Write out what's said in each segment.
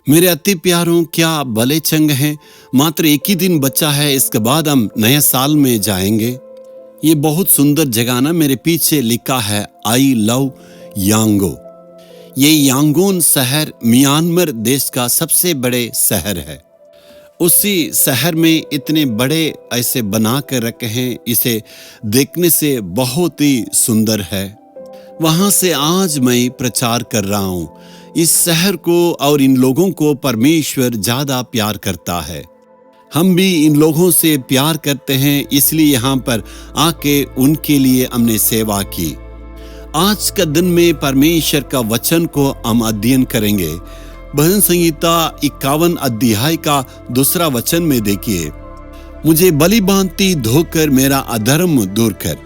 मेरे अति प्यारों, क्या भले चंग हैं। मात्र एक ही दिन बचा है, इसके बाद हम नए साल में जाएंगे। ये बहुत सुंदर जगह ना मेरे पीछे लिखा है, आई लव यांगो। ये यांगोन शहर म्यांमार देश का सबसे बड़े शहर है। उसी शहर में इतने बड़े ऐसे बना कर रखे हैं, इसे देखने से बहुत ही सुंदर है। वहां से आज मैं प्रचार कर रहा हूं। इस शहर को और इन लोगों को परमेश्वर ज्यादा प्यार करता है। हम भी इन लोगों से प्यार करते हैं, इसलिए यहाँ पर आके उनके लिए हमने सेवा की। आज का दिन में परमेश्वर का वचन को हम अध्ययन करेंगे। भजन संहिता 51 अध्याय का 2 वचन में देखिए, मुझे बलि भांति धोकर मेरा अधर्म दूर कर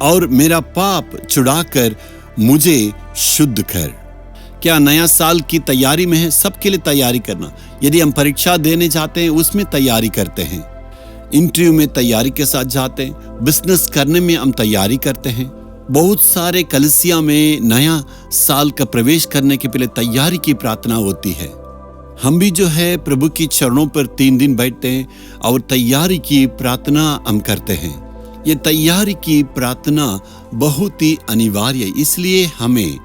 और मेरा पाप छुड़ाकर मुझे शुद्ध कर। क्या नया साल की तैयारी में है? सबके लिए तैयारी करना। यदि हम परीक्षा देने जाते हैं, उसमें तैयारी करते हैं। इंटरव्यू में तैयारी के साथ जाते हैं। बिजनेस करने में हम तैयारी करते हैं। बहुत सारे कलीसिया में नया साल का प्रवेश करने के पहले तैयारी की प्रार्थना होती है। हम भी जो है प्रभु की चरणों पर 3 दिन बैठते हैं और तैयारी की प्रार्थना हम करते हैं। ये तैयारी की प्रार्थना बहुत ही अनिवार्य है। इसलिए हमें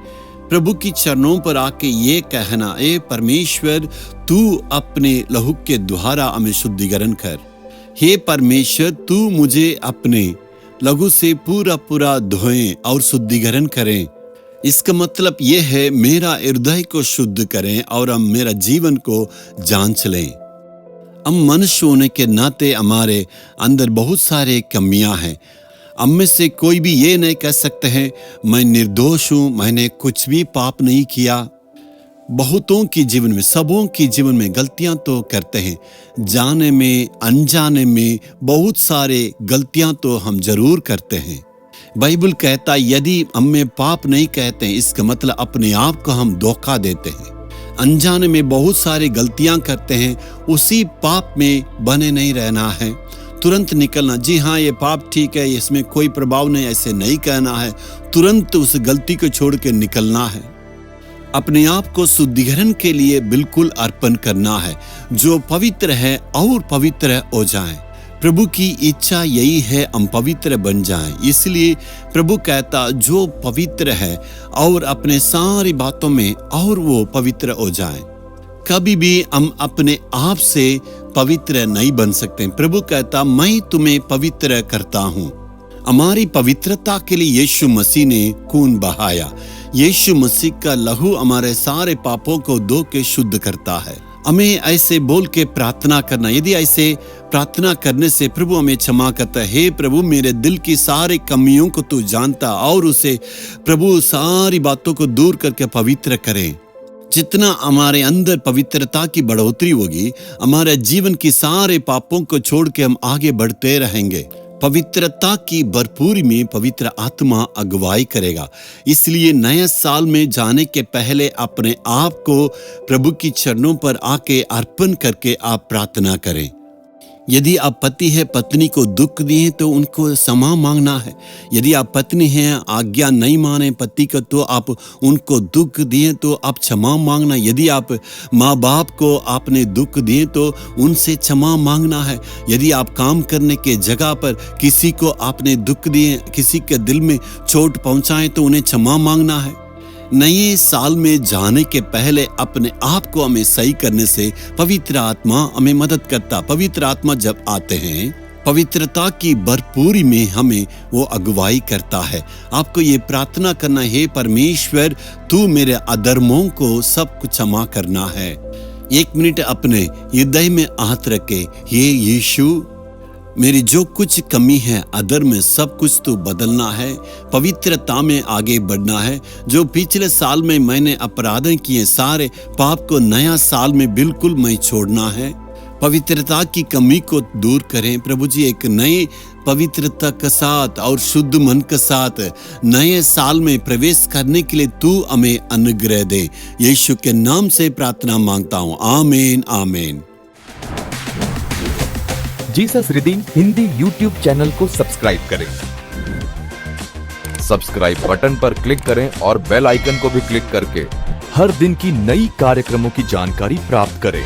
प्रभु की चरणों पर आके ये कहना, ए परमेश्वर, तू अपने लहू के द्वारा हमें शुद्धिकरण कर। हे परमेश्वर, तू मुझे अपने लहू से पूरा पूरा धोएं और शुद्धिकरण करें। इसका मतलब ये है, मेरा हृदय को शुद्ध करें और हम मेरा जीवन को जांच लें। हम मनुष्य होने के नाते हमारे अंदर बहुत सारे कमियां हैं। हम में से कोई भी ये नहीं कह सकते हैं मैं निर्दोष हूं, मैंने कुछ भी पाप नहीं किया। बहुतों की जीवन में, सबों की जीवन में गलतियां तो करते हैं। जाने में, अनजाने में बहुत सारे गलतियां तो हम जरूर करते हैं। बाइबल कहता है, यदि हम में पाप नहीं कहते हैं, इसका मतलब अपने आप को हम धोखा देते हैं। अनजाने में बहुत सारी गलतियां करते हैं, उसी पाप में बने नहीं रहना है, तुरंत निकलना। जी हाँ, ये पाप ठीक है, इसमें कोई प्रभाव नहीं, ऐसे नहीं कहना है। तुरंत उस गलती को छोड़ के निकलना है। अपने आप को शुद्धिकरण के लिए बिल्कुल अर्पण करना है। जो पवित्र है और पवित्र हो जाएं। प्रभु की इच्छा यही है, हम पवित्र बन जाएं। इसलिए प्रभु कहता, जो पवित्र है और अपने सारी बातों में और वो पवित्र हो जाएं। कभी भी हम अपने आप से पवित्र नहीं बन सकते। प्रभु कहता, मैं तुम्हें पवित्र करता हूं। हमारी पवित्रता के लिए यीशु मसीह ने खून बहाया। यीशु मसीह का लहू हमारे सारे पापों को धो के शुद्ध करता है। हमें ऐसे बोल के प्रार्थना करना। यदि ऐसे प्रार्थना करने से प्रभु हमें क्षमा करता है, हे प्रभु, मेरे दिल की सारी कमियों को तू जानता, और उसे प्रभु सारी बातों को दूर करके पवित्र करें। जितना हमारे अंदर पवित्रता की बढ़ोतरी होगी, हमारे जीवन की सारे पापों को छोड़ के हम आगे बढ़ते रहेंगे। पवित्रता की भरपूरी में पवित्र आत्मा अगुवाई करेगा। इसलिए नए साल में जाने के पहले अपने आप को प्रभु की चरणों पर आके अर्पण करके आप प्रार्थना करें। यदि आप पति है, पत्नी को दुख दिए तो उनको क्षमा मांगना है। यदि आप पत्नी हैं, आज्ञा नहीं माने पति को, तो आप उनको दुख दिए तो आप क्षमा मांगना। यदि आप माँ बाप को आपने दुख दिए तो उनसे क्षमा मांगना है। यदि आप काम करने के जगह पर किसी को आपने दुख दिए, किसी के दिल में चोट पहुंचाए, तो उन्हें क्षमा मांगना है। नए साल में जाने के पहले अपने आप को हमें सही करने से पवित्र आत्मा हमें मदद करता। पवित्र आत्मा जब आते हैं, पवित्रता की भरपूरी में हमें वो अगुवाई करता है। आपको ये प्रार्थना करना, हे परमेश्वर, तू मेरे अधर्मों को सब कुछ क्षमा करना है। 1 मिनट अपने हृदय में हाथ रखे, हे यीशु, मेरी जो कुछ कमी है, अधर्म में, सब कुछ तो बदलना है। पवित्रता में आगे बढ़ना है। जो पिछले साल में मैंने अपराध किए, सारे पाप को नया साल में बिल्कुल मैं छोड़ना है। पवित्रता की कमी को दूर करें। प्रभु जी, एक नए पवित्रता के साथ और शुद्ध मन के साथ नए साल में प्रवेश करने के लिए तू हमें अनुग्रह दे। यीशु के नाम से प्रार्थना मांगता हूँ, आमीन आमीन। Jesus redeem Hindi YouTube channel को सब्सक्राइब करें। सब्सक्राइब बटन पर क्लिक करें और बेल आइकन को भी क्लिक करके हर दिन की नई कार्यक्रमों की जानकारी प्राप्त करें।